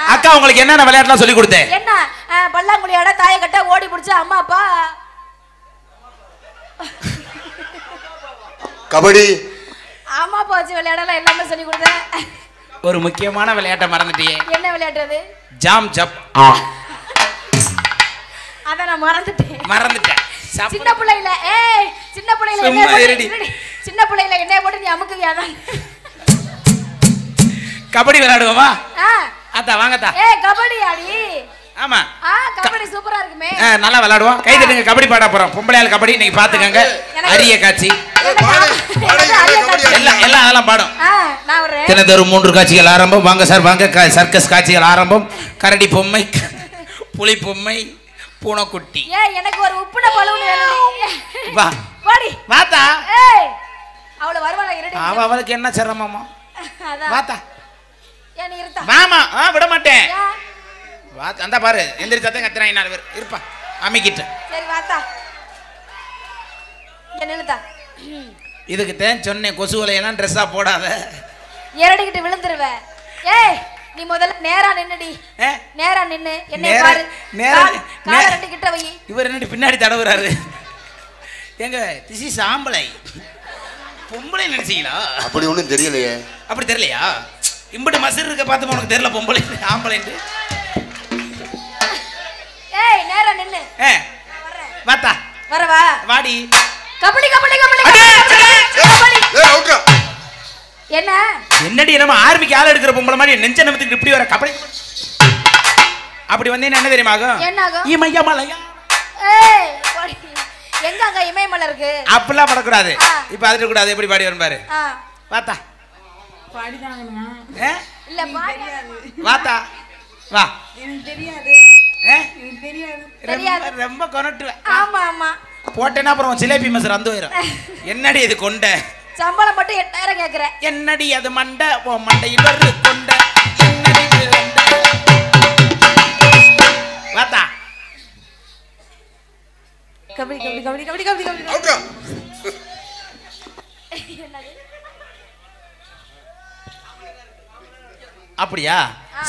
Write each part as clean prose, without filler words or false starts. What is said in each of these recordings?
அக்கா உங்களுக்கு என்னென்ன விளையாட்டுலாம் சொல்லி கொடுத்தேன்? என்ன பல்லாங்குழியாட தாய கட்ட ஓடி பிடிச்ச அம்மா அப்பா கபடி அம்மா அப்பா வச்சு விளையாடலாம் எல்லாமே சொல்லி கொடுத்தேன். ஒரு முக்கியமான விளையாட்டை மறந்துட்டியே. என்ன விளையாட்டு அது? ஜாம் ஜப். அத நான் மறந்துட்டேன். சின்ன பிள்ளையில சின்ன பிள்ளையில என்ன போட்டு நீ அமுக்குவியாதான். கபடி விளையாடுவோமா? அத்தா வாங்கத்தா. கபடி ஆடி. ஆமா. கபடி சூப்பரா இருக்குமே. நல்லா விளையாடுவோம். கை தட்டுங்க. கபடி பாட போறோம். பொம்பளையால் கபடி நீங்க பாத்துக்கங்க. அரிய காட்சி. எல்லாம் அதெல்லாம் பாடும். தினந்தோறும் 3 காட்சிகள் ஆரம்பம். வாங்க சார் வாங்க. சர்க்கஸ் காட்சிகள் ஆரம்பம். கரடி பொம்மை, புலி பொம்மை, பூனைக்குட்டி. எனக்கு ஒரு உப்புன பலூன் வேணும். வா வாடி. வாத்தா. அவள வருவாளா இருடி. அவளுக்கு என்ன சிரமமா? வாத்தா. நீ இருடா. மாமா விட மாட்டேன். வாத்தா அந்த பாரு எந்திரிச்சாதே கத்துறாங்க 4 பேர். இருப்பா அமிக்கிட்ட. சரி வாத்தா. நில்லுடா. இதுக்கு தான் சொன்னேன் கொசுவலை எல்லாம் ட்ரெஸ்ஸா போடாத. ஏறடிக்கிட்டு விழுந்துருவே. நீ முதல்ல நேரா நின்னுடி. நேரா நின்னு என்னை பாரு. கால ரெண்டு கிட்ட வை. இவர் என்னடி பின்னாடி தடவுறாரு. ஏங்க திசி சாம்பளை பொம்பளை நினைச்சீங்களா? அப்படி ஒண்ணும் தெரியலையே. அப்படி தெரியலையா? இம்பட்டு மசர் இருக்க பார்த்து உனக்கு தெரியல பொம்பளை ஆம்பளைன்னு. நேரா நின்னு. வாத்தா. வரவா? வாடி. கபடி கபடி கபடி கபடி. என்ன? என்னடி நம்ம ஆர்மிக்கு ஆள் எடுக்கிற பொம்பளை மாதிரி நெஞ்ச நமத்துக்கு இப்படி வர கபடி. அப்படி வந்தீங்கன்னா என்ன தெரியுமா ஆகும்? என்ன ஆகும்? இமயமலையா. எங்க அங்க இமயமலை இருக்கு? அப்பெல்லாம் படக்கூடாது. இப்ப அதிர கூடாது. எப்படி பாடி வரும் பாரு. வாத்தா. பாடிதாங்கமா? இல்ல பாடியாது. வாத்தா. வா. எனக்கு தெரியாது. எனக்கு தெரியாது. ரொம்ப கொனட்டுவ. ஆமா ஆமா. போட்டேன்னா அப்புறம் ஜிலேபி மசர் அந்த போயிடும். என்னடி இது கொண்ட? சம்பளம் மட்டும் 8000 கேக்குற. என்னடி அது மண்டை? ஓ மண்டையில் ஒரு கொண்ட. என்னடி இது கொண்ட? வாத்தா. கபடி கபடி கபடி கபடி கபடி கபடி. அவுட்ரா. அப்படியா?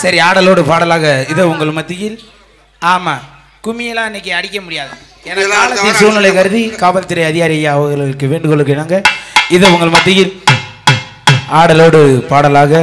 சரி ஆடலோடு பாடலாக இதை உங்கள் மத்தியில். ஆமா கும்மியெல்லாம் இன்னைக்கு அடிக்க முடியாது. காலத்தின் சூழ்நிலை கருதி காவல்துறை அதிகாரி அவர்களுக்கு வேண்டுகோளுக்கு இணங்க இதை உங்கள் மத்தியில் ஆடலோடு பாடலாக